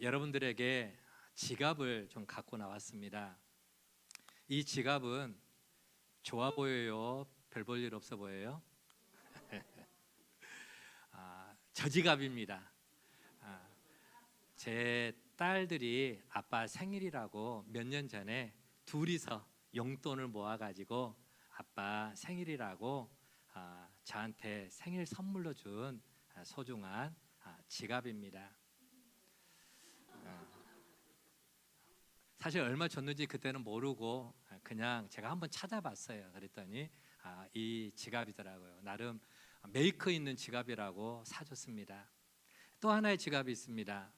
여러분들에게 지갑을 좀 갖고 나왔습니다. 이 지갑은 좋아 보여요? 별 볼 일 없어 보여요? 저 지갑입니다. 제 딸들이 아빠 생일이라고 몇 년 전에 둘이서 용돈을 모아가지고 아빠 생일이라고 저한테 생일 선물로 준 소중한 지갑입니다. 사실 얼마 줬는지 그때는 모르고 그냥 제가 한번 찾아봤어요. 그랬더니 이 지갑이더라고요. 나름 메이커 있는 지갑이라고 사줬습니다. 또 하나의 지갑이 있습니다.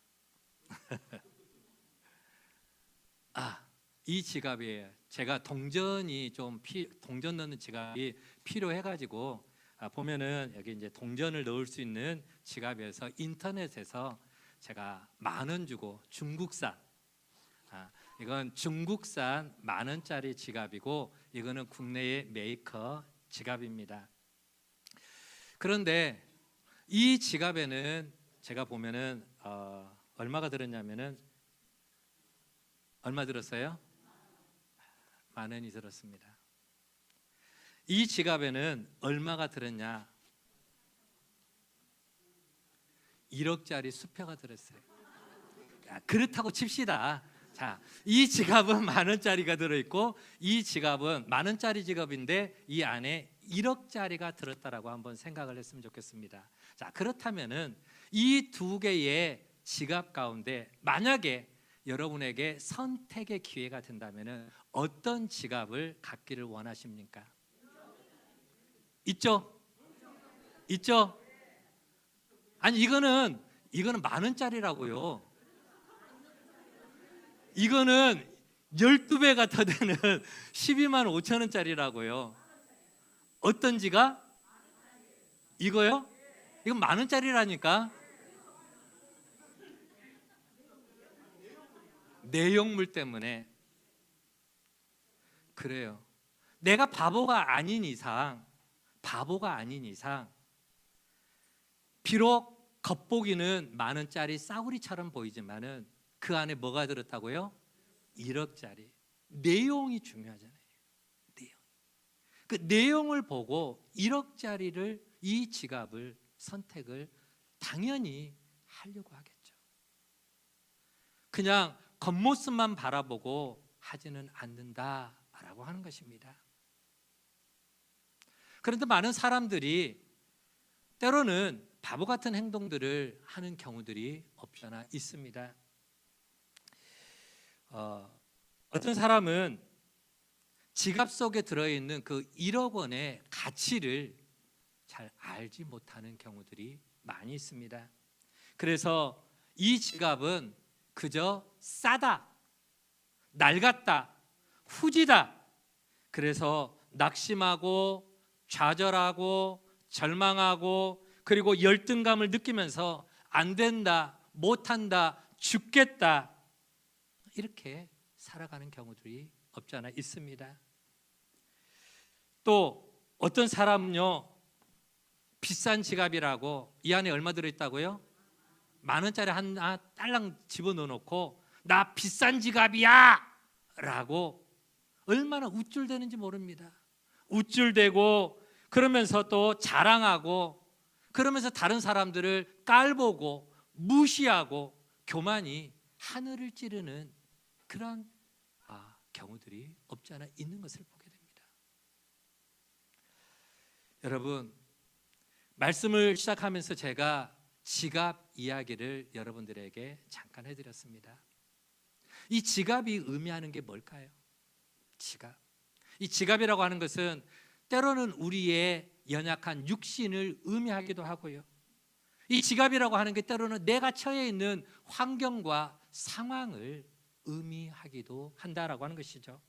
이 지갑이에요. 제가 동전 넣는 지갑이 필요해가지고 보면은 여기 이제 동전을 넣을 수 있는 지갑에서 인터넷에서 제가 10,000원 주고 중국산 이건 중국산 10,000원짜리 지갑이고 이거는 국내의 메이커 지갑입니다. 그런데 이 지갑에는 제가 보면은 얼마가 들었냐면은 얼마 들었어요? 10,000원이 들었습니다. 이 지갑에는 얼마가 들었냐? 1억짜리 수표가 들었어요. 그렇다고 칩시다. 자, 이 지갑은 10,000원짜리가 들어있고 이 지갑은 10,000원짜리 지갑인데 이 안에 1억짜리가 들었다라고 한번 생각을 했으면 좋겠습니다. 자, 그렇다면은 이 두 개의 지갑 가운데 만약에 여러분에게 선택의 기회가 된다면은 어떤 지갑을 갖기를 원하십니까? 있죠? 있죠? 아니 이거는 10,000원짜리라고요. 이거는 12배가 더 되는 125,000원짜리라고요. 어떤 지갑? 이거요? 이건 10,000원짜리라니까. 내용물 때문에 그래요. 내가 바보가 아닌 이상 비록 겉보기는 10,000원짜리 싸구리처럼 보이지만은 그 안에 뭐가 들었다고요? 1억짜리. 내용이 중요하잖아요. 그 내용을 보고 1억짜리를 이 지갑을 선택을 당연히 하려고 하겠죠. 그냥 겉모습만 바라보고 하지는 않는다라고 하는 것입니다. 그런데 많은 사람들이 때로는 바보 같은 행동들을 하는 경우들이 없잖아 있습니다. 어떤 사람은 지갑 속에 들어있는 그 1억 원의 가치를 잘 알지 못하는 경우들이 많이 있습니다. 그래서 이 지갑은 그저 싸다, 낡았다, 후지다. 그래서 낙심하고 좌절하고 절망하고 그리고 열등감을 느끼면서 안 된다, 못한다, 죽겠다 이렇게 살아가는 경우들이 없지 않아 있습니다. 또 어떤 사람은요 비싼 지갑이라고 이 안에 얼마 들어있다고요? 10,000원짜리 하나 딸랑 집어넣어 놓고 나 비싼 지갑이야 라고 얼마나 우쭐대는지 모릅니다. 우쭐대고 그러면서 또 자랑하고 그러면서 다른 사람들을 깔보고 무시하고 교만이 하늘을 찌르는 그런 경우들이 없지 않아 있는 것을 보게 됩니다. 여러분, 말씀을 시작하면서 제가 지갑 이야기를 여러분들에게 잠깐 해드렸습니다. 이 지갑이 의미하는 게 뭘까요? 지갑. 이 지갑이라고 하는 것은 때로는 우리의 연약한 육신을 의미하기도 하고요. 이 지갑이라고 하는 게 때로는 내가 처해 있는 환경과 상황을 의미하기도 한다라고 하는 것이죠.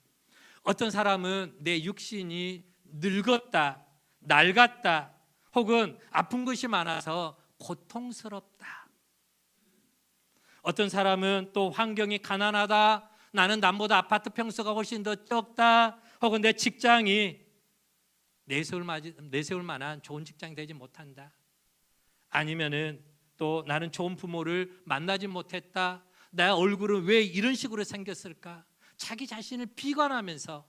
어떤 사람은 내 육신이 늙었다, 낡았다, 혹은 아픈 것이 많아서 고통스럽다. 어떤 사람은 또 환경이 가난하다, 나는 남보다 아파트 평수가 훨씬 더 적다, 혹은 내 직장이 내세울 만한 좋은 직장이 되지 못한다. 아니면은 또 나는 좋은 부모를 만나지 못했다. 내 얼굴은 왜 이런 식으로 생겼을까? 자기 자신을 비관하면서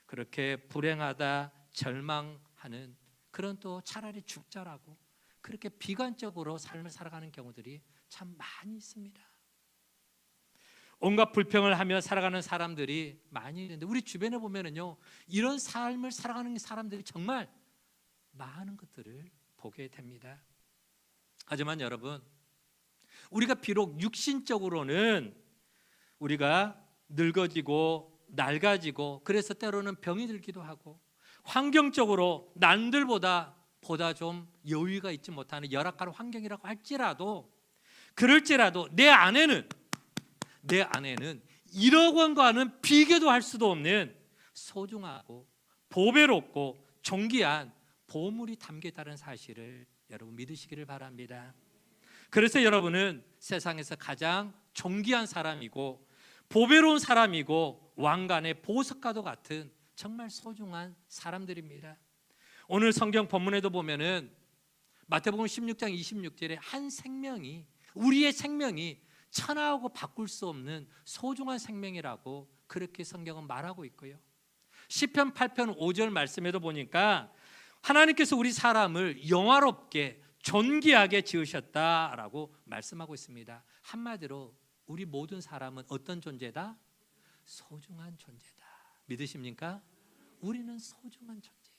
그렇게 불행하다 절망하는, 그런 또 차라리 죽자라고 그렇게 비관적으로 삶을 살아가는 경우들이 참 많이 있습니다. 온갖 불평을 하며 살아가는 사람들이 많이 있는데 우리 주변에 보면은요, 이런 삶을 살아가는 사람들이 정말 많은 것들을 보게 됩니다. 하지만 여러분, 우리가 비록 육신적으로는 우리가 늙어지고 낡아지고 그래서 때로는 병이 들기도 하고 환경적으로 남들보다 좀 여유가 있지 못하는 열악한 환경이라고 할지라도, 그럴지라도 내 안에는 이러건과는 비교도 할 수도 없는 소중하고 보배롭고 존귀한 보물이 담겨 있다는 사실을 여러분 믿으시기를 바랍니다. 그래서 여러분은 세상에서 가장 존귀한 사람이고 보배로운 사람이고 왕관의 보석과도 같은 정말 소중한 사람들입니다. 오늘 성경 본문에도 보면은 마태복음 16장 26절에 한 생명이, 우리의 생명이 천하하고 바꿀 수 없는 소중한 생명이라고 그렇게 성경은 말하고 있고요. 시편 8편 5절 말씀에도 보니까 하나님께서 우리 사람을 영화롭게 존귀하게 지으셨다라고 말씀하고 있습니다. 한마디로 우리 모든 사람은 어떤 존재다? 소중한 존재다. 믿으십니까? 우리는 소중한 존재예요.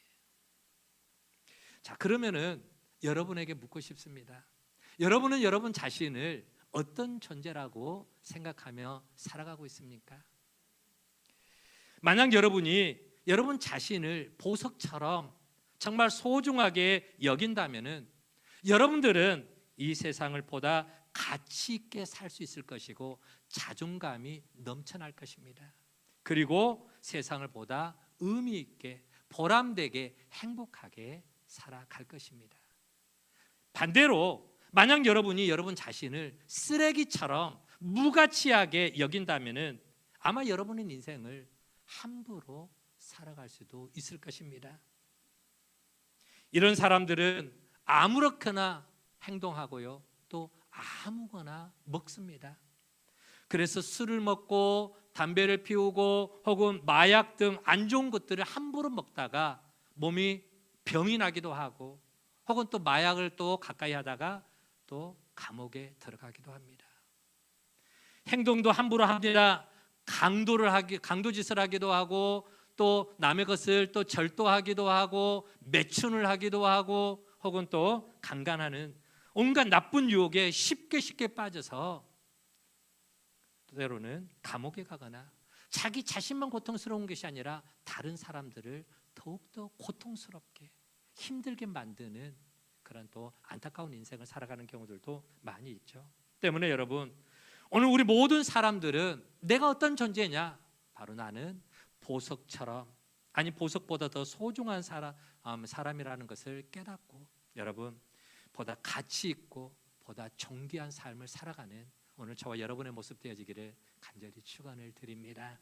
자, 그러면은 여러분에게 묻고 싶습니다. 여러분은 여러분 자신을 어떤 존재라고 생각하며 살아가고 있습니까? 만약 여러분이 여러분 자신을 보석처럼 정말 소중하게 여긴다면은 여러분들은 이 세상을 보다 가치 있게 살 수 있을 것이고 자존감이 넘쳐날 것입니다. 그리고 세상을 보다 의미 있게 보람되게 행복하게 살아갈 것입니다. 반대로 만약 여러분이 여러분 자신을 쓰레기처럼 무가치하게 여긴다면은 아마 여러분의 인생을 함부로 살아갈 수도 있을 것입니다. 이런 사람들은 아무렇게나 행동하고요, 또 아무거나 먹습니다. 그래서 술을 먹고 담배를 피우고 혹은 마약 등 안 좋은 것들을 함부로 먹다가 몸이 병이 나기도 하고 혹은 또 마약을 또 가까이 하다가 또 감옥에 들어가기도 합니다. 행동도 함부로 합니다. 강도짓을 하기도 하고 또 남의 것을 또 절도하기도 하고 매춘을 하기도 하고 혹은 또 강간하는 온갖 나쁜 유혹에 쉽게 빠져서 때로는 감옥에 가거나 자기 자신만 고통스러운 것이 아니라 다른 사람들을 더욱더 고통스럽게 힘들게 만드는 그런 또 안타까운 인생을 살아가는 경우들도 많이 있죠. 때문에 여러분, 오늘 우리 모든 사람들은 내가 어떤 존재냐? 바로 나는 보석처럼, 아니 보석보다 더 소중한 사람이라는 것을 깨닫고 여러분 보다 가치 있고 보다 존귀한 삶을 살아가는 오늘 저와 여러분의 모습 되어지기를 간절히 축원을 드립니다.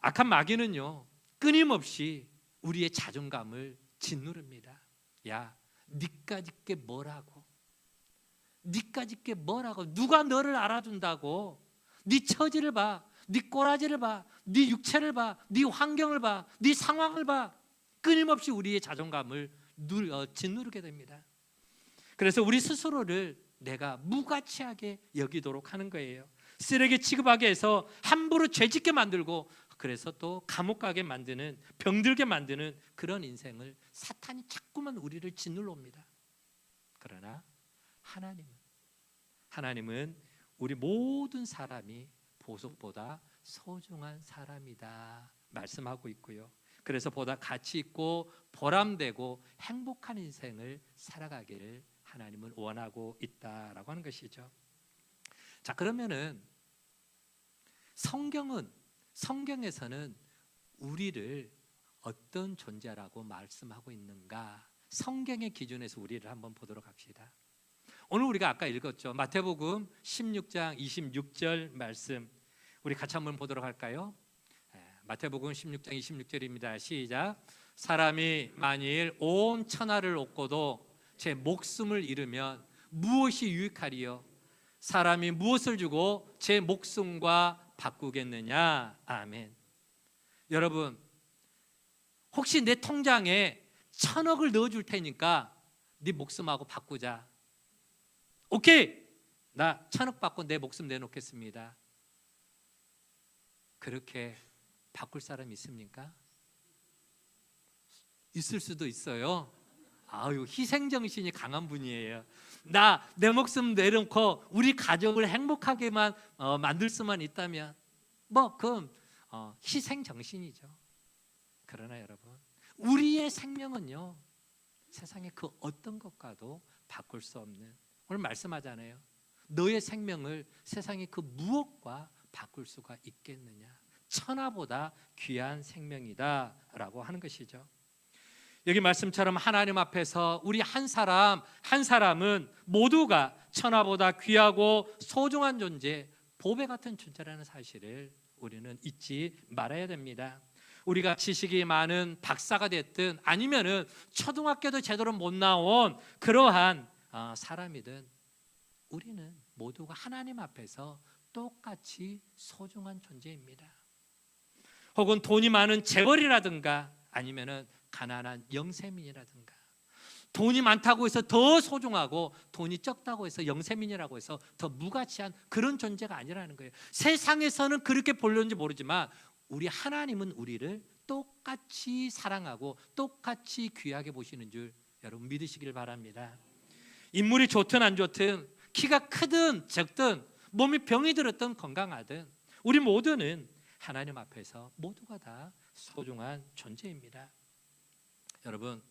악한 마귀는요, 끊임없이 우리의 자존감을 짓누릅니다. 야, 니까짓 게 뭐라고? 니까짓 게 뭐라고? 누가 너를 알아준다고? 네 처지를 봐, 네 꼬라지를 봐, 네 육체를 봐, 네 환경을 봐, 네 상황을 봐. 끊임없이 우리의 자존감을 짓누르게 됩니다. 그래서 우리 스스로를 내가 무가치하게 여기도록 하는 거예요. 쓰레기 취급하게 해서 함부로 죄짓게 만들고 그래서 또 감옥 가게 만드는, 병들게 만드는 그런 인생을 사탄이 자꾸만 우리를 짓눌러 옵니다. 그러나 하나님은 우리 모든 사람이 보석보다 소중한 사람이다 말씀하고 있고요. 그래서 보다 가치 있고 보람되고 행복한 인생을 살아가기를 하나님은 원하고 있다라고 하는 것이죠. 자, 그러면은 성경에서는 우리를 어떤 존재라고 말씀하고 있는가? 성경의 기준에서 우리를 한번 보도록 합시다. 오늘 우리가 아까 읽었죠. 마태복음 16장 26절 말씀 우리 같이 한번 보도록 할까요? 마태복음 16장 26절입니다. 시작. 사람이 만일 온 천하를 얻고도 제 목숨을 잃으면 무엇이 유익하리요? 사람이 무엇을 주고 제 목숨과 바꾸겠느냐? 아멘. 여러분, 혹시 내 통장에 1,000억을 넣어줄 테니까 네 목숨하고 바꾸자. 오케이, 나 1,000억 받고 내 목숨 내놓겠습니다. 그렇게 바꿀 사람 있습니까? 있을 수도 있어요. 아유, 희생정신이 강한 분이에요. 나 내 목숨 내놓고 우리 가족을 행복하게만 만들 수만 있다면 그럼 희생정신이죠. 그러나 여러분, 우리의 생명은요, 세상의 그 어떤 것과도 바꿀 수 없는, 오늘 말씀하잖아요. 너의 생명을 세상의 그 무엇과 바꿀 수가 있겠느냐? 천하보다 귀한 생명이다 라고 하는 것이죠. 여기 말씀처럼 하나님 앞에서 우리 한 사람 한 사람은 모두가 천하보다 귀하고 소중한 존재, 보배 같은 존재라는 사실을 우리는 잊지 말아야 됩니다. 우리가 지식이 많은 박사가 됐든 아니면은 초등학교도 제대로 못 나온 그러한 사람이든 우리는 모두가 하나님 앞에서 똑같이 소중한 존재입니다. 혹은 돈이 많은 재벌이라든가 아니면은 가난한 영세민이라든가, 돈이 많다고 해서 더 소중하고 돈이 적다고 해서 영세민이라고 해서 더 무가치한 그런 존재가 아니라는 거예요. 세상에서는 그렇게 보려는지 모르지만 우리 하나님은 우리를 똑같이 사랑하고 똑같이 귀하게 보시는 줄 여러분 믿으시길 바랍니다. 인물이 좋든 안 좋든, 키가 크든 적든, 몸이 병이 들었든 건강하든 우리 모두는 하나님 앞에서 모두가 다 소중한 존재입니다. 여러분,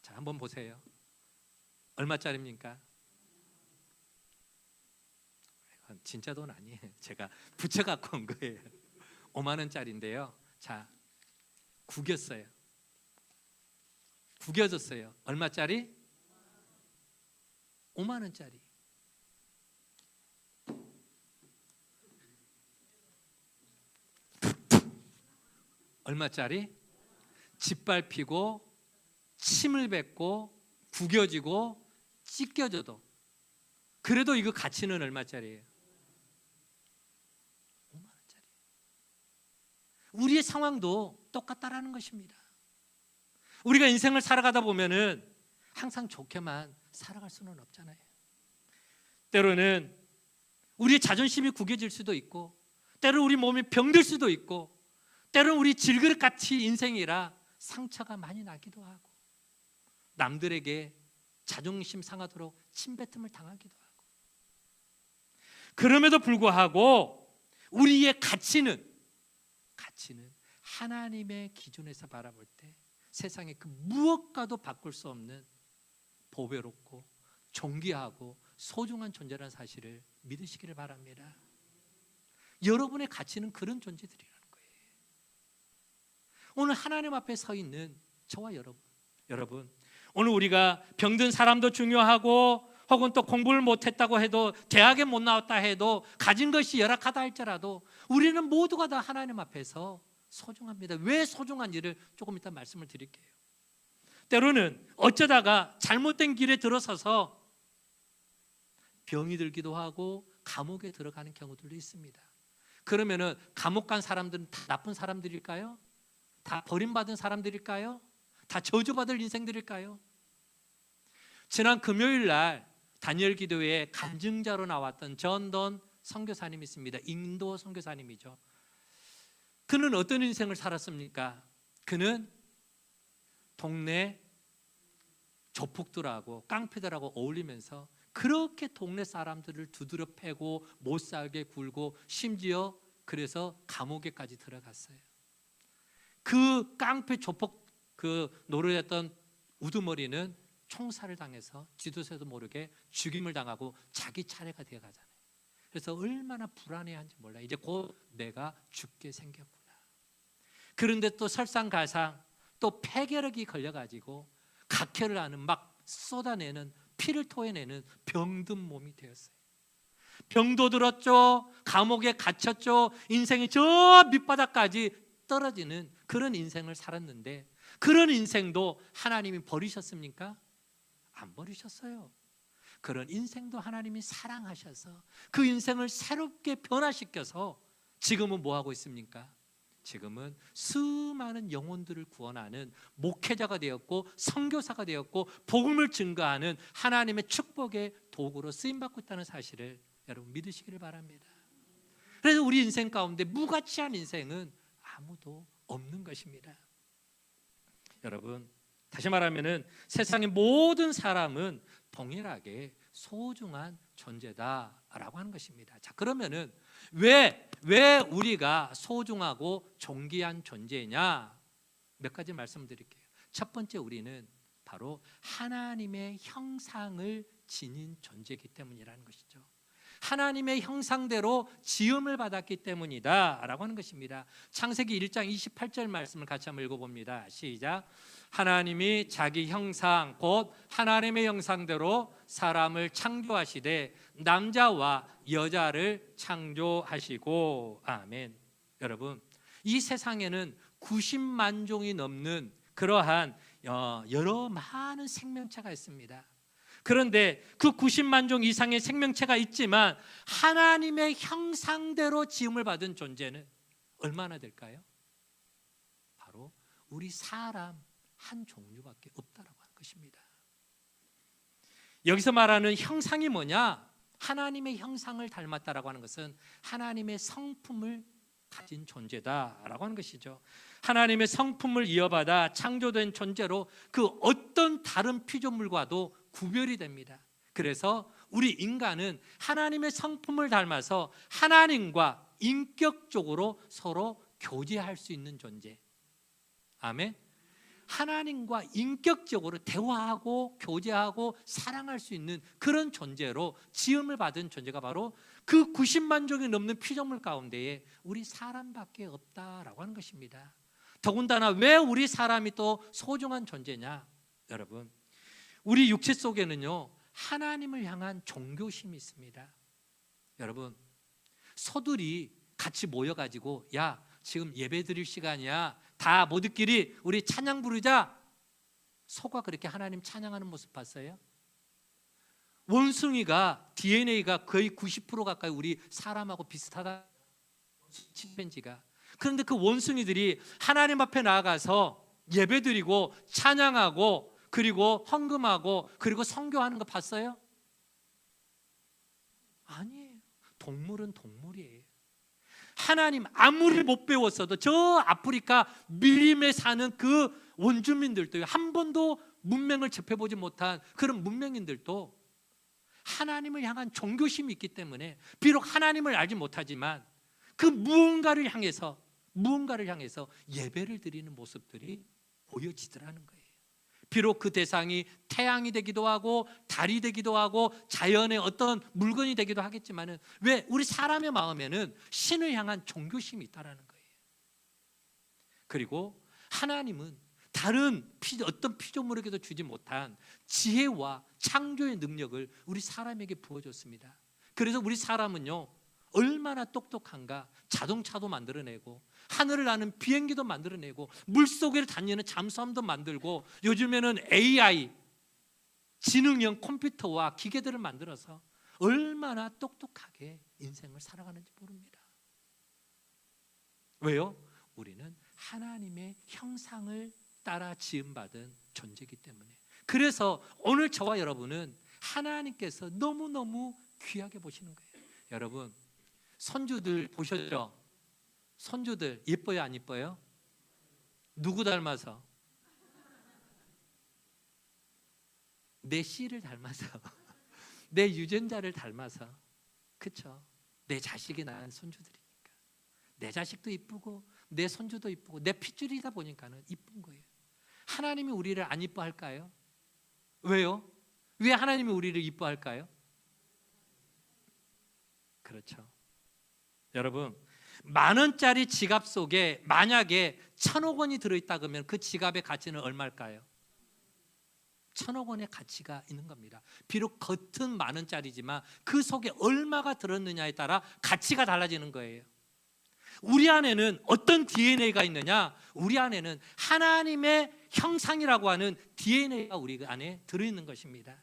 자, 한번 보세요. 얼마짜리입니까? 이건 진짜 돈 아니에요. 제가 붙여갖고 온 거예요. 5만 원짜리인데요. 자, 구겼어요. 구겨졌어요. 얼마짜리? 5만 원짜리. 얼마짜리? 짓밟히고 침을 뱉고 구겨지고 찢겨져도 그래도 이거 가치는 얼마짜리예요? 5만 원짜리. 우리의 상황도 똑같다라는 것입니다. 우리가 인생을 살아가다 보면은 항상 좋게만 살아갈 수는 없잖아요. 때로는 우리의 자존심이 구겨질 수도 있고, 때로는 우리 몸이 병들 수도 있고, 때로는 우리 질그릇같이 인생이라 상처가 많이 나기도 하고, 남들에게 자존심 상하도록 침뱉음을 당하기도 하고, 그럼에도 불구하고 우리의 가치는 하나님의 기준에서 바라볼 때 세상의 그 무엇과도 바꿀 수 없는 보배롭고 존귀하고 소중한 존재라는 사실을 믿으시기를 바랍니다. 여러분의 가치는 그런 존재들이라는 거예요. 오늘 하나님 앞에 서 있는 저와 여러분, 오늘 우리가 병든 사람도 중요하고, 혹은 또 공부를 못했다고 해도, 대학에 못 나왔다 해도, 가진 것이 열악하다 할지라도 우리는 모두가 다 하나님 앞에서 소중합니다. 왜 소중한지를 조금 이따 말씀을 드릴게요. 때로는 어쩌다가 잘못된 길에 들어서서 병이 들기도 하고 감옥에 들어가는 경우들도 있습니다. 그러면은 감옥 간 사람들은 다 나쁜 사람들일까요? 다 버림받은 사람들일까요? 다 저주받을 인생들일까요? 지난 금요일 날 다니엘 기도회에 간증자로 나왔던 전던 선교사님이 있습니다. 인도 선교사님이죠. 그는 어떤 인생을 살았습니까? 그는 동네 조폭들하고 깡패들하고 어울리면서 그렇게 동네 사람들을 두드려 패고 못 살게 굴고, 심지어 그래서 감옥에까지 들어갔어요. 그 깡패 조폭 노릇했던 우두머리는 총살을 당해서 지도새도 모르게 죽임을 당하고 자기 차례가 되어가잖아요. 그래서 얼마나 불안해한지 몰라요. 이제 곧 내가 죽게 생겼구나. 그런데 또 설상가상 또 폐결핵이 걸려가지고 각혈을 하는, 막 쏟아내는, 피를 토해내는 병든 몸이 되었어요. 병도 들었죠. 감옥에 갇혔죠. 인생이 저 밑바닥까지 떨어지는 그런 인생을 살았는데, 그런 인생도 하나님이 버리셨습니까? 안 버리셨어요. 그런 인생도 하나님이 사랑하셔서 그 인생을 새롭게 변화시켜서 지금은 뭐 하고 있습니까? 지금은 수많은 영혼들을 구원하는 목회자가 되었고 선교사가 되었고 복음을 증거하는 하나님의 축복의 도구로 쓰임받고 있다는 사실을 여러분 믿으시기를 바랍니다. 그래서 우리 인생 가운데 무가치한 인생은 아무도 없는 것입니다. 여러분, 다시 말하면 세상의 모든 사람은 동일하게 소중한 존재다라고 하는 것입니다. 자, 그러면은 왜 우리가 소중하고 존귀한 존재냐? 몇 가지 말씀드릴게요. 첫 번째, 우리는 바로 하나님의 형상을 지닌 존재이기 때문이라는 것이죠. 하나님의 형상대로 지음을 받았기 때문이다 라고 하는 것입니다. 창세기 1장 28절 말씀을 같이 한번 읽어봅니다. 시작. 하나님이 자기 형상 곧 하나님의 형상대로 사람을 창조하시되 남자와 여자를 창조하시고. 아멘. 여러분, 이 세상에는 90만 종이 넘는 그러한 여러 많은 생명체가 있습니다. 그런데 그 90만 종 이상의 생명체가 있지만 하나님의 형상대로 지음을 받은 존재는 얼마나 될까요? 바로 우리 사람 한 종류밖에 없다라고 하는 것입니다. 여기서 말하는 형상이 뭐냐? 하나님의 형상을 닮았다라고 하는 것은 하나님의 성품을 가진 존재다라고 하는 것이죠. 하나님의 성품을 이어받아 창조된 존재로 그 어떤 다른 피조물과도 구별이 됩니다. 그래서 우리 인간은 하나님의 성품을 닮아서 하나님과 인격적으로 서로 교제할 수 있는 존재. 아멘. 하나님과 인격적으로 대화하고 교제하고 사랑할 수 있는 그런 존재로 지음을 받은 존재가 바로 그 90만 종이 넘는 피조물 가운데에 우리 사람밖에 없다라고 하는 것입니다. 더군다나 왜 우리 사람이 또 소중한 존재냐? 여러분, 우리 육체 속에는요 하나님을 향한 종교심이 있습니다. 여러분, 소들이 같이 모여가지고 야, 지금 예배 드릴 시간이야, 다 모두끼리 우리 찬양 부르자. 소가 그렇게 하나님 찬양하는 모습 봤어요? 원숭이가 DNA가 거의 90% 가까이 우리 사람하고 비슷하다, 침팬지가. 그런데 그 원숭이들이 하나님 앞에 나아가서 예배드리고 찬양하고 그리고 헌금하고 그리고 선교하는 거 봤어요? 아니에요. 동물은 동물이에요. 하나님 아무리 못 배웠어도 저 아프리카 밀림에 사는 그 원주민들도 한 번도 문명을 접해보지 못한 그런 문명인들도 하나님을 향한 종교심이 있기 때문에 비록 하나님을 알지 못하지만 그 무언가를 향해서 예배를 드리는 모습들이 보여지더라는 거예요. 비록 그 대상이 태양이 되기도 하고 달이 되기도 하고 자연의 어떤 물건이 되기도 하겠지만은 왜 우리 사람의 마음에는 신을 향한 종교심이 있다라는 거예요. 그리고 하나님은 다른 어떤 피조물에게도 주지 못한 지혜와 창조의 능력을 우리 사람에게 부어줬습니다. 그래서 우리 사람은요 얼마나 똑똑한가? 자동차도 만들어내고 하늘을 나는 비행기도 만들어내고 물속에 다니는 잠수함도 만들고 요즘에는 AI 지능형 컴퓨터와 기계들을 만들어서 얼마나 똑똑하게 인생을 살아가는지 모릅니다. 왜요? 우리는 하나님의 형상을 따라 지음받은 존재이기 때문에. 그래서 오늘 저와 여러분은 하나님께서 너무너무 귀하게 보시는 거예요. 여러분, 손주들 보셨죠? 손주들 예뻐요, 안 예뻐요? 누구 닮아서? 내 씨를 닮아서 내 유전자를 닮아서. 그렇죠? 내 자식이 낳은 손주들이니까 내 자식도 이쁘고 내 손주도 이쁘고 내 핏줄이다 보니까는 이쁜 거예요. 하나님이 우리를 안 이뻐할까요? 왜요? 왜 하나님이 우리를 이뻐할까요? 그렇죠. 여러분, 10,000원짜리 지갑 속에 만약에 1,000억 원이 들어있다 그러면 그 지갑의 가치는 얼마일까요? 1,000억 원의 가치가 있는 겁니다. 비록 겉은 10,000원짜리지만 그 속에 얼마가 들었느냐에 따라 가치가 달라지는 거예요. 우리 안에는 어떤 DNA가 있느냐? 우리 안에는 하나님의 형상이라고 하는 DNA가 우리 안에 들어있는 것입니다.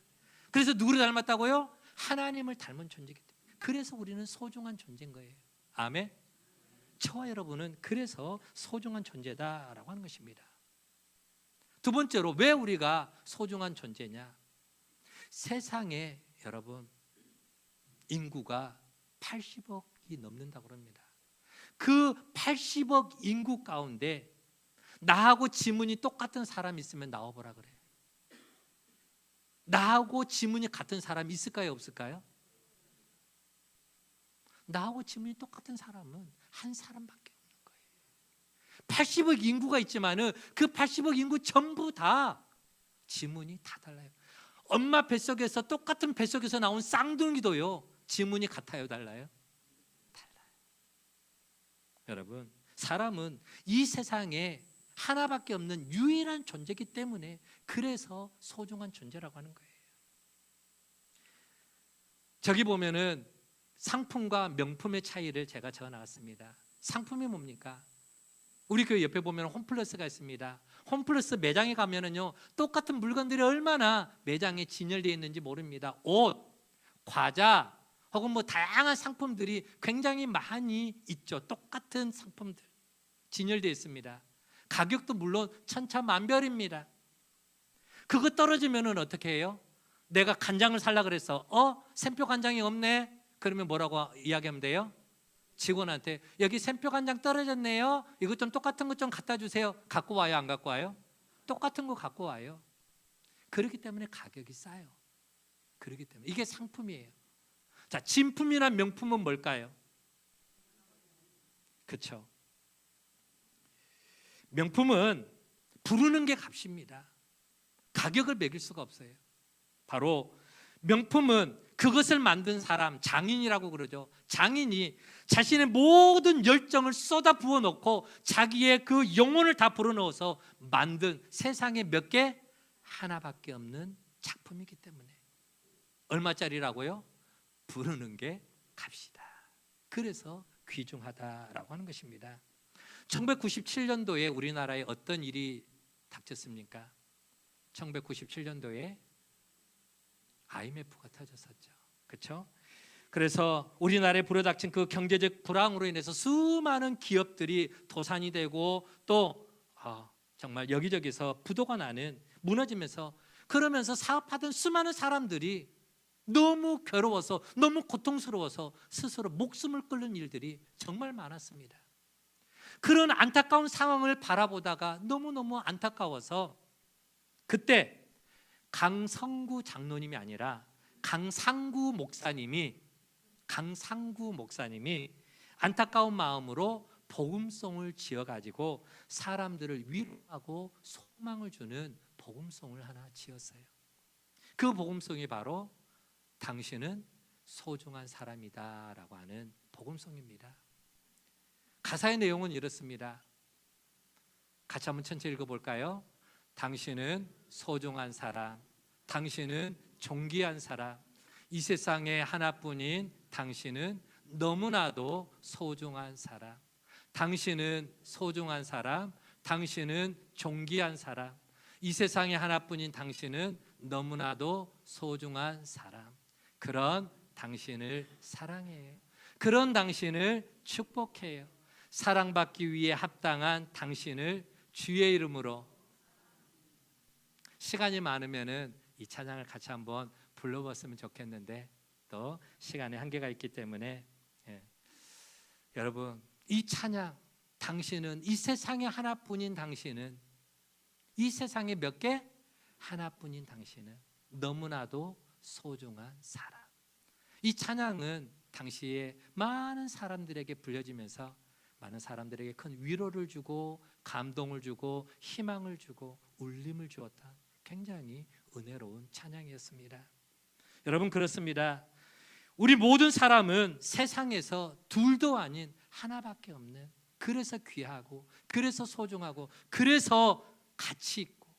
그래서 누구를 닮았다고요? 하나님을 닮은 존재이기 때문에. 그래서 우리는 소중한 존재인 거예요. 아멘. 저와 여러분은 그래서 소중한 존재다라고 하는 것입니다. 두 번째로 왜 우리가 소중한 존재냐? 세상에 여러분 인구가 80억이 넘는다고 합니다. 그 80억 인구 가운데 나하고 지문이 똑같은 사람 있으면 나와보라 그래. 나하고 지문이 같은 사람 있을까요, 없을까요? 나하고 지문이 똑같은 사람은 한 사람밖에 없는 거예요. 80억 인구가 있지만은 그 80억 인구 전부 다 지문이 다 달라요. 엄마 뱃속에서 똑같은 뱃속에서 나온 쌍둥이도요, 지문이 같아요, 달라요? 달라요. 여러분, 사람은 이 세상에 하나밖에 없는 유일한 존재이기 때문에 그래서 소중한 존재라고 하는 거예요. 저기 보면은 상품과 명품의 차이를 제가 적어 나왔습니다. 상품이 뭡니까? 우리 교회 옆에 보면 홈플러스가 있습니다. 홈플러스 매장에 가면은요, 똑같은 물건들이 얼마나 매장에 진열되어 있는지 모릅니다. 옷, 과자, 혹은 뭐 다양한 상품들이 굉장히 많이 있죠. 똑같은 상품들 진열되어 있습니다. 가격도 물론 천차만별입니다. 그거 떨어지면은 어떻게 해요? 내가 간장을 살라 그랬어. 샘표 간장이 없네. 그러면 뭐라고 이야기하면 돼요? 직원한테 여기 샘표 간장 떨어졌네요. 이것 좀 똑같은 것 좀 갖다 주세요. 갖고 와요, 안 갖고 와요? 똑같은 거 갖고 와요. 그렇기 때문에 가격이 싸요. 그렇기 때문에 이게 상품이에요. 자, 진품이나 명품은 뭘까요? 그렇죠. 명품은 부르는 게 값입니다. 가격을 매길 수가 없어요. 바로 명품은 그것을 만든 사람, 장인이라고 그러죠. 장인이 자신의 모든 열정을 쏟아 부어 놓고 자기의 그 영혼을 다 불어넣어서 만든 세상에 몇 개? 하나밖에 없는 작품이기 때문에. 얼마짜리라고요? 부르는 게 값이다. 그래서 귀중하다라고 하는 것입니다. 1997년도에 우리나라에 어떤 일이 닥쳤습니까? 1997년도에 IMF가 터졌었죠. 그렇죠? 그래서 우리나라에 불어닥친 그 경제적 불황으로 인해서 수많은 기업들이 도산이 되고 또 정말 여기저기서 부도가 나는, 무너지면서, 그러면서 사업하던 수많은 사람들이 너무 괴로워서, 너무 고통스러워서 스스로 목숨을 끊는 일들이 정말 많았습니다. 그런 안타까운 상황을 바라보다가 너무너무 안타까워서 그때 강성구 장로님이 아니라 강상구 목사님이 안타까운 마음으로 복음송을 지어가지고 사람들을 위로하고 소망을 주는 복음송을 하나 지었어요. 그 복음송이 바로 당신은 소중한 사람이다 라고 하는 복음송입니다. 가사의 내용은 이렇습니다. 같이 한번 천천히 읽어볼까요? 당신은 소중한 사람, 당신은 존귀한 사람, 이 세상에 하나뿐인 당신은 너무나도 소중한 사람, 당신은 소중한 사람, 당신은 존귀한 사람, 이 세상에 하나뿐인 당신은 너무나도 소중한 사람. 그런 당신을 사랑해요. 그런 당신을 축복해요. 사랑받기 위해 합당한 당신을 주의 이름으로. 시간이 많으면은 이 찬양을 같이 한번 불러봤으면 좋겠는데 또 시간에 한계가 있기 때문에 여러분, 이 찬양, 당신은, 이 세상에 하나뿐인 당신은, 이 세상에 몇 개? 하나뿐인 당신은 너무나도 소중한 사람. 이 찬양은 당시에 많은 사람들에게 불려지면서 많은 사람들에게 큰 위로를 주고 감동을 주고 희망을 주고 울림을 주었던 굉장히 은혜로운 찬양이었습니다. 여러분, 그렇습니다. 우리 모든 사람은 세상에서 둘도 아닌 하나밖에 없는, 그래서 귀하고, 그래서 소중하고, 그래서 가치 있고,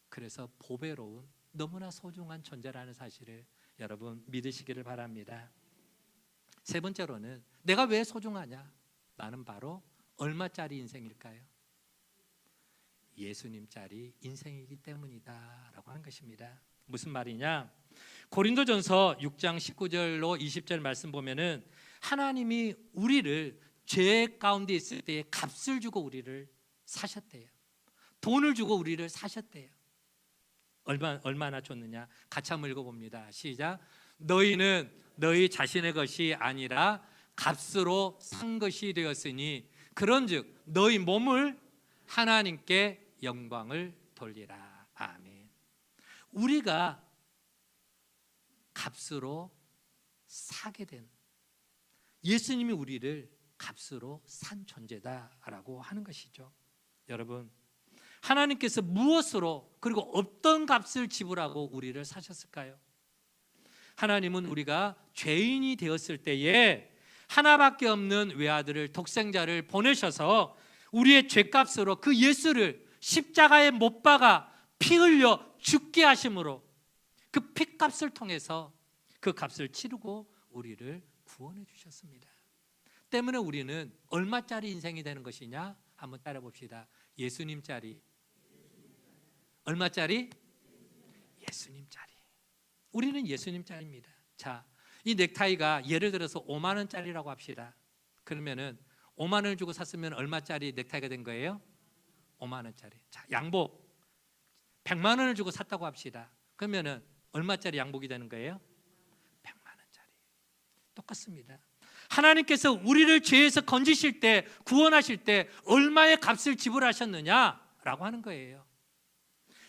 그래서 보배로운 너무나 소중한 존재라는 사실을 여러분 믿으시기를 바랍니다. 세 번째로는 내가 왜 소중하냐? 나는 바로 얼마짜리 인생일까요? 예수님짜리 인생이기 때문이다 라고 하는 것입니다. 무슨 말이냐? 고린도전서 6장 19절로 20절 말씀 보면은 하나님이 우리를 죄 가운데 있을 때에 값을 주고 우리를 사셨대요. 돈을 주고 우리를 사셨대요. 얼마나 줬느냐? 같이 한번 읽어봅니다. 시작. 너희는 너희 자신의 것이 아니라 값으로 산 것이 되었으니 그런즉 너희 몸을 하나님께 영광을 돌리라. 아멘. 우리가 값으로 사게 된, 예수님이 우리를 값으로 산 존재다라고 하는 것이죠. 여러분, 하나님께서 무엇으로 그리고 어떤 값을 지불하고 우리를 사셨을까요? 하나님은 우리가 죄인이 되었을 때에 하나밖에 없는 외아들을, 독생자를 보내셔서 우리의 죄값으로 그 예수를 십자가에 못 박아 피 흘려 죽게 하심으로 그 피값을 통해서 그 값을 치르고 우리를 구원해 주셨습니다. 때문에 우리는 얼마짜리 인생이 되는 것이냐? 한번 따라 봅시다. 예수님짜리. 얼마짜리? 예수님짜리. 우리는 예수님짜리입니다. 자, 이 넥타이가 예를 들어서 5만 원짜리라고 합시다. 그러면은 5만 원을 주고 샀으면 얼마짜리 넥타이가 된 거예요? 5만 원짜리. 자, 양복 100만 원을 주고 샀다고 합시다. 그러면은 얼마짜리 양복이 되는 거예요? 100만 원짜리. 똑같습니다. 하나님께서 우리를 죄에서 건지실 때, 구원하실 때 얼마의 값을 지불하셨느냐라고 하는 거예요.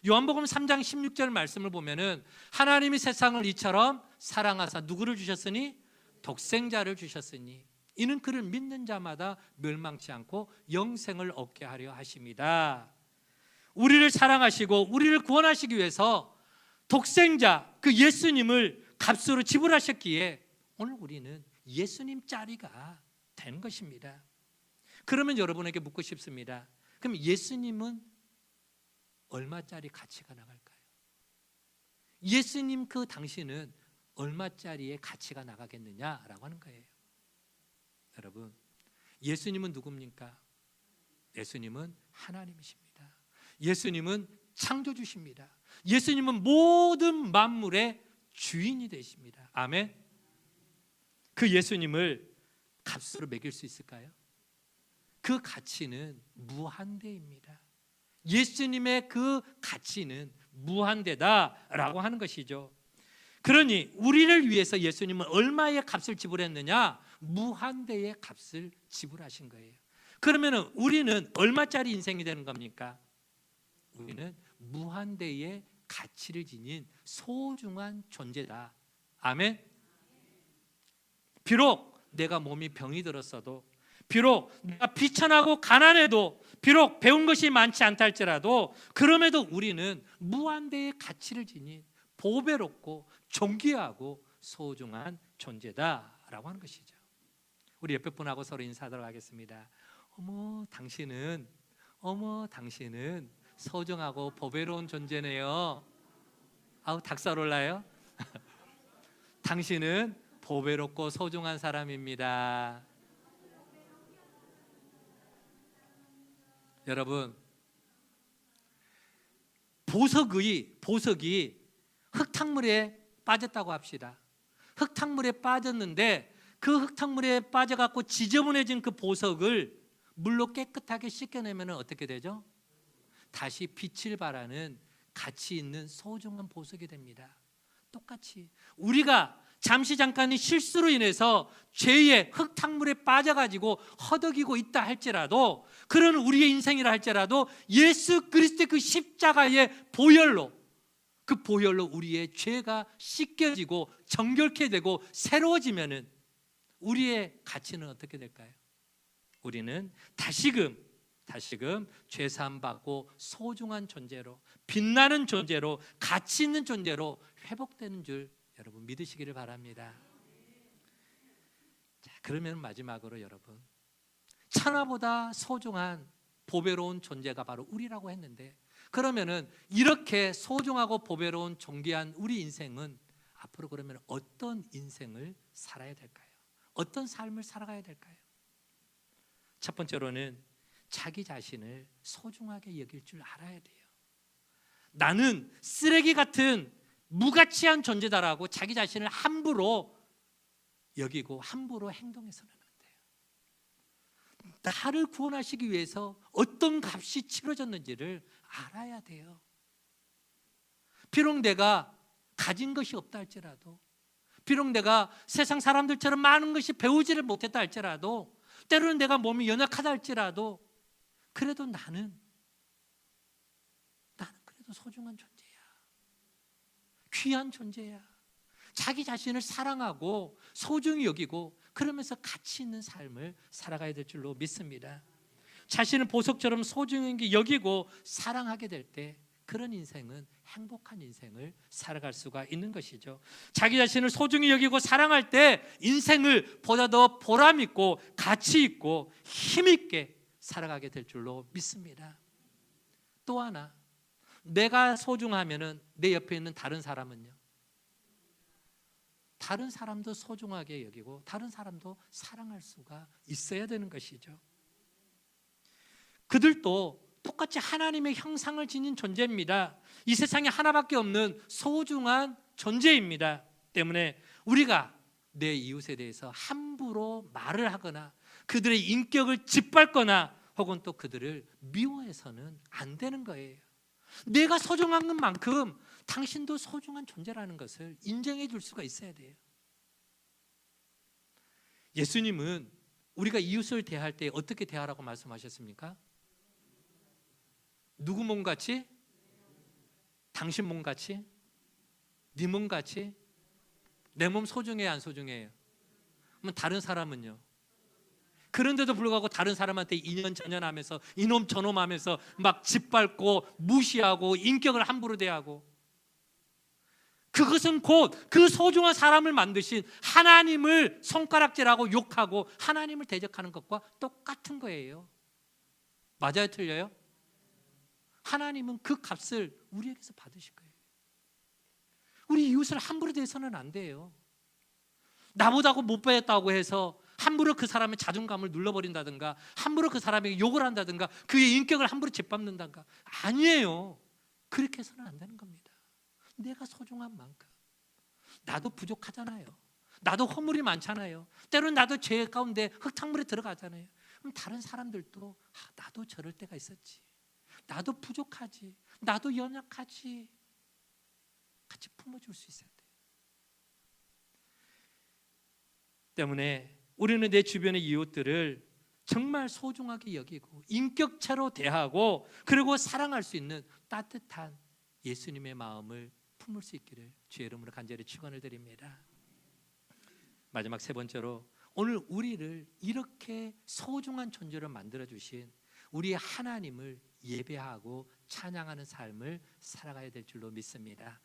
요한복음 3장 16절 말씀을 보면은 하나님이 세상을 이처럼 사랑하사 누구를 주셨으니? 독생자를 주셨으니 이는 그를 믿는 자마다 멸망치 않고 영생을 얻게 하려 하심이다. 우리를 사랑하시고 우리를 구원하시기 위해서 독생자 그 예수님을 값으로 지불하셨기에 오늘 우리는 예수님짜리가 된 것입니다. 그러면 여러분에게 묻고 싶습니다. 그럼 예수님은 얼마짜리 가치가 나갈까요? 예수님 그 당신은 얼마짜리의 가치가 나가겠느냐라고 하는 거예요. 여러분, 예수님은 누굽니까? 예수님은 하나님이십니다. 예수님은 창조주십니다. 예수님은 모든 만물의 주인이 되십니다. 아멘. 그 예수님을 값으로 매길 수 있을까요? 그 가치는 무한대입니다. 예수님의 그 가치는 무한대다라고 하는 것이죠. 그러니 우리를 위해서 예수님은 얼마의 값을 지불했느냐? 무한대의 값을 지불하신 거예요. 그러면 우리는 얼마짜리 인생이 되는 겁니까? 우리는 무한대의 가치를 지닌 소중한 존재다. 아멘. 비록 내가 몸이 병이 들었어도, 비록 내가 비천하고 가난해도, 비록 배운 것이 많지 않다 할지라도 그럼에도 우리는 무한대의 가치를 지닌 보배롭고 존귀하고 소중한 존재다라고 하는 것이죠. 우리 옆에 분하고 서로 인사하도록 하겠습니다. 당신은 소중하고 보배로운 존재네요. 아우, 닭살 올라요. 당신은 보배롭고 소중한 사람입니다. 여러분, 보석이 흙탕물에 빠졌다고 합시다. 흙탕물에 빠졌는데 그 흙탕물에 빠져갖고 지저분해진 그 보석을 물로 깨끗하게 씻겨내면 어떻게 되죠? 다시 빛을 발하는 가치 있는 소중한 보석이 됩니다. 똑같이 우리가 잠깐의 실수로 인해서 죄의 흙탕물에 빠져가지고 허덕이고 있다 할지라도, 그런 우리의 인생이라 할지라도 예수 그리스도의 그 십자가의 보혈로, 그 보혈로 우리의 죄가 씻겨지고 정결케 되고 새로워지면은 우리의 가치는 어떻게 될까요? 우리는 다시금 죄 사함 받고 소중한 존재로, 빛나는 존재로, 가치 있는 존재로 회복되는 줄 여러분 믿으시기를 바랍니다. 자, 그러면 마지막으로 여러분, 천하보다 소중한 보배로운 존재가 바로 우리라고 했는데, 그러면은 이렇게 소중하고 보배로운 존귀한 우리 인생은 앞으로 그러면 어떤 인생을 살아야 될까요? 어떤 삶을 살아가야 될까요? 첫 번째로는 자기 자신을 소중하게 여길 줄 알아야 돼요. 나는 쓰레기 같은 무가치한 존재다라고 자기 자신을 함부로 여기고 함부로 행동해서는 안 돼요. 나를 구원하시기 위해서 어떤 값이 치러졌는지를 알아야 돼요. 비록 내가 가진 것이 없다 할지라도, 비록 내가 세상 사람들처럼 많은 것이 배우지를 못했다 할지라도, 때로는 내가 몸이 연약하다 할지라도, 그래도 나는 그래도 소중한 존재야. 귀한 존재야. 자기 자신을 사랑하고 소중히 여기고 그러면서 가치 있는 삶을 살아가야 될 줄로 믿습니다. 자신을 보석처럼 소중히 여기고 사랑하게 될 때 그런 인생은 행복한 인생을 살아갈 수가 있는 것이죠. 자기 자신을 소중히 여기고 사랑할 때 인생을 보다 더 보람 있고 가치 있고 힘 있게 살아가게 될 줄로 믿습니다. 또 하나, 내가 소중하면은 내 옆에 있는 다른 사람은요, 다른 사람도 소중하게 여기고 다른 사람도 사랑할 수가 있어야 되는 것이죠. 그들도 똑같이 하나님의 형상을 지닌 존재입니다. 이 세상에 하나밖에 없는 소중한 존재입니다. 때문에 우리가 내 이웃에 대해서 함부로 말을 하거나 그들의 인격을 짓밟거나 혹은 또 그들을 미워해서는 안 되는 거예요. 내가 소중한 것만큼 당신도 소중한 존재라는 것을 인정해 줄 수가 있어야 돼요. 예수님은 우리가 이웃을 대할 때 어떻게 대하라고 말씀하셨습니까? 누구 몸같이? 당신 몸같이? 네 몸같이? 내 몸 소중해요, 안 소중해요? 그러면 다른 사람은요? 그런데도 불구하고 다른 사람한테 이년저년하면서 이놈 저놈 하면서 막 짓밟고 무시하고 인격을 함부로 대하고, 그것은 곧 그 소중한 사람을 만드신 하나님을 손가락질하고 욕하고 하나님을 대적하는 것과 똑같은 거예요. 맞아요, 틀려요? 하나님은 그 값을 우리에게서 받으실 거예요. 우리 이웃을 함부로 대해서는 안 돼요. 나보다고 못 배웠다고 해서 함부로 그 사람의 자존감을 눌러버린다든가, 함부로 그 사람에게 욕을 한다든가, 그의 인격을 함부로 짓밟는다든가, 아니에요. 그렇게 해서는 안 되는 겁니다. 내가 소중한 만큼, 나도 부족하잖아요. 나도 허물이 많잖아요. 때로는 나도 죄 가운데 흙탕물에 들어가잖아요. 그럼 다른 사람들도 나도 저럴 때가 있었지, 나도 부족하지, 나도 연약하지, 같이 품어줄 수 있어야 돼요. 때문에 우리는 내 주변의 이웃들을 정말 소중하게 여기고 인격체로 대하고 그리고 사랑할 수 있는 따뜻한 예수님의 마음을 품을 수 있기를 주의 이름으로 간절히 축원을 드립니다. 마지막 세 번째로, 오늘 우리를 이렇게 소중한 존재로 만들어 주신 우리 하나님을 예배하고 찬양하는 삶을 살아가야 될 줄로 믿습니다.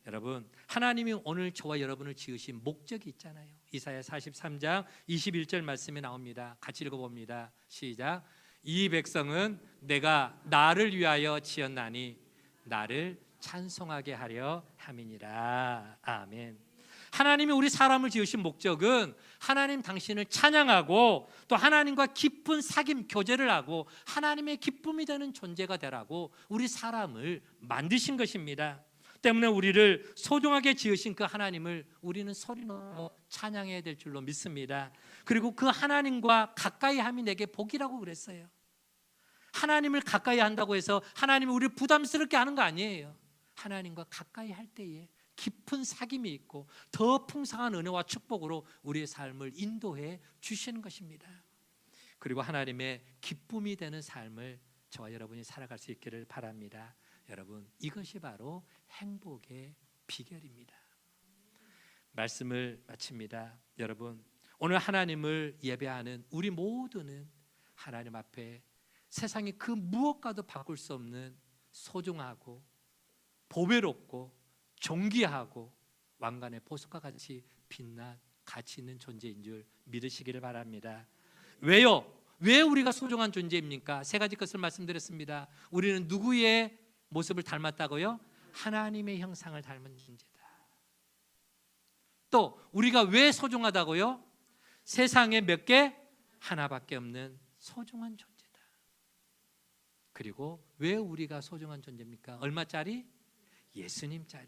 여러분, 하나님이 오늘 저와 여러분을 지으신 목적이 있잖아요. 이사야 43장 21절 말씀이 나옵니다. 같이 읽어봅니다. 시작. 이 백성은 내가 나를 위하여 지었나니 나를 찬송하게 하려 함이니라. 아멘. 하나님이 우리 사람을 지으신 목적은 하나님 당신을 찬양하고 또 하나님과 깊은 사귐 교제를 하고 하나님의 기쁨이 되는 존재가 되라고 우리 사람을 만드신 것입니다. 때문에 우리를 소중하게 지으신 그 하나님을 우리는 소리내어 찬양해야 될 줄로 믿습니다. 그리고 그 하나님과 가까이 함이 내게 복이라고 그랬어요. 하나님을 가까이 한다고 해서 하나님이 우리를 부담스럽게 하는 거 아니에요. 하나님과 가까이 할 때에 깊은 사귐이 있고 더 풍성한 은혜와 축복으로 우리의 삶을 인도해 주시는 것입니다. 그리고 하나님의 기쁨이 되는 삶을 저와 여러분이 살아갈 수 있기를 바랍니다. 여러분, 이것이 바로 행복의 비결입니다. 말씀을 마칩니다. 여러분, 오늘 하나님을 예배하는 우리 모두는 하나님 앞에 세상의 그 무엇과도 바꿀 수 없는 소중하고 보배롭고 존귀하고 왕관의 보석과 같이 빛난 가치 있는 존재인 줄 믿으시기를 바랍니다. 왜요? 왜 우리가 소중한 존재입니까? 세 가지 것을 말씀드렸습니다. 우리는 누구의 모습을 닮았다고요? 하나님의 형상을 닮은 존재다. 또 우리가 왜 소중하다고요? 세상에 몇 개? 하나밖에 없는 소중한 존재다. 그리고 왜 우리가 소중한 존재입니까? 얼마짜리? 예수님짜리.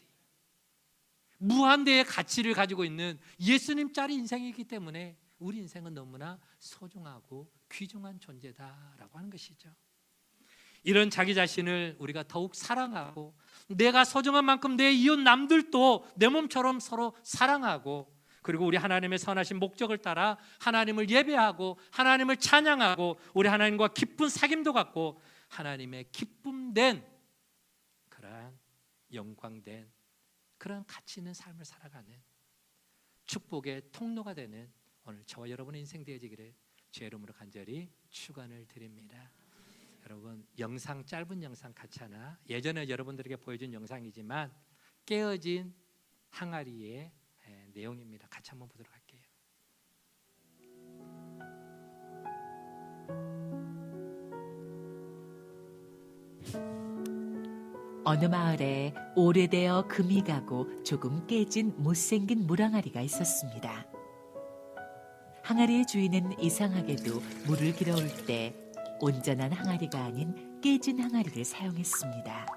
무한대의 가치를 가지고 있는 예수님짜리 인생이기 때문에 우리 인생은 너무나 소중하고 귀중한 존재다라고 하는 것이죠. 이런 자기 자신을 우리가 더욱 사랑하고 내가 소중한 만큼 내 이웃 남들도 내 몸처럼 서로 사랑하고, 그리고 우리 하나님의 선하신 목적을 따라 하나님을 예배하고 하나님을 찬양하고 우리 하나님과 깊은 사귐도 갖고 하나님의 기쁨된 그러한 영광된 그런 가치 있는 삶을 살아가는 축복의 통로가 되는 오늘 저와 여러분의 인생 되어지기를 주의 이름으로 간절히 축원을 드립니다. 여러분, 영상, 짧은 영상 같이 하나, 예전에 여러분들에게 보여준 영상이지만 깨어진 항아리의 내용입니다. 같이 한번 보도록 할게요. 어느 마을에 오래되어 금이 가고 조금 깨진 못생긴 물항아리가 있었습니다. 항아리의 주인은 이상하게도 물을 길어올 때 온전한 항아리가 아닌 깨진 항아리를 사용했습니다.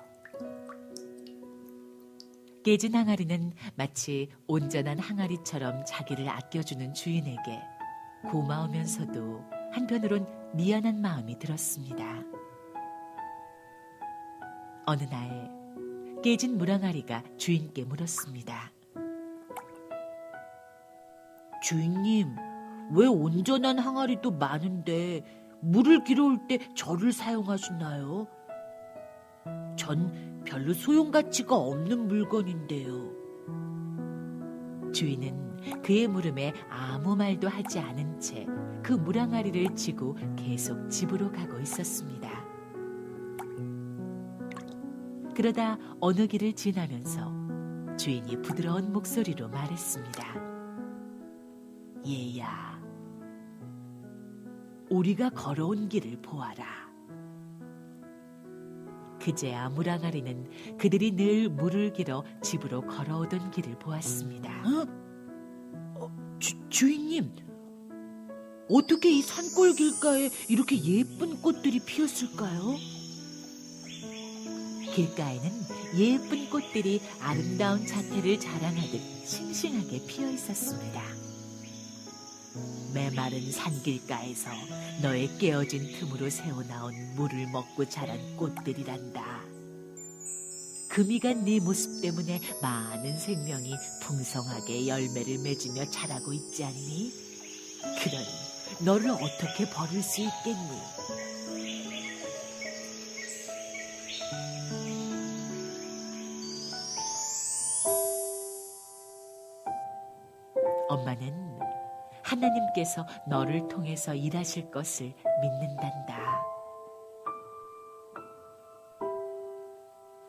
깨진 항아리는 마치 온전한 항아리처럼 자기를 아껴주는 주인에게 고마우면서도 한편으론 미안한 마음이 들었습니다. 어느 날 깨진 물항아리가 주인께 물었습니다. 주인님, 왜 온전한 항아리도 많은데 물을 길어올 때 저를 사용하시나요? 전 별로 소용가치가 없는 물건인데요. 주인은 그의 물음에 아무 말도 하지 않은 채 그 물항아리를 지고 계속 집으로 가고 있었습니다. 그러다 어느 길을 지나면서 주인이 부드러운 목소리로 말했습니다. 얘야, 우리가 걸어온 길을 보아라. 그제야 물항아리는 그들이 늘 물을 길어 집으로 걸어오던 길을 보았습니다. 주인님, 어떻게 이 산골 길가에 이렇게 예쁜 꽃들이 피었을까요? 길가에는 예쁜 꽃들이 아름다운 자태를 자랑하듯 싱싱하게 피어 있었습니다. 메마른 산길가에서 너의 깨어진 틈으로 새어나온 물을 먹고 자란 꽃들이란다. 금이 간 네 모습 때문에 많은 생명이 풍성하게 열매를 맺으며 자라고 있지 않니? 그러니 너를 어떻게 버릴 수 있겠니? 엄마는 하나님께서 너를 통해서 일하실 것을 믿는단다.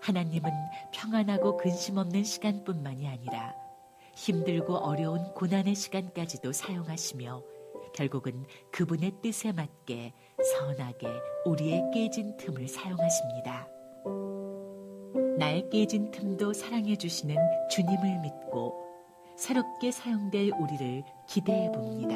하나님은 평안하고 근심 없는 시간뿐만이 아니라 힘들고 어려운 고난의 시간까지도 사용하시며 결국은 그분의 뜻에 맞게 선하게 우리의 깨진 틈을 사용하십니다. 나의 깨진 틈도 사랑해 주시는 주님을 믿고 새롭게 사용될 우리를 기대해 봅니다.